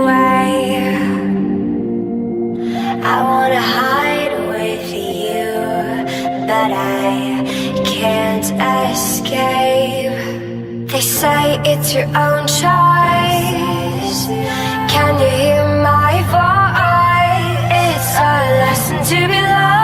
away. I wanna hide with you, but I can't escape. They say it's your own choice. Can you hear my voice? It's a lesson to be loved.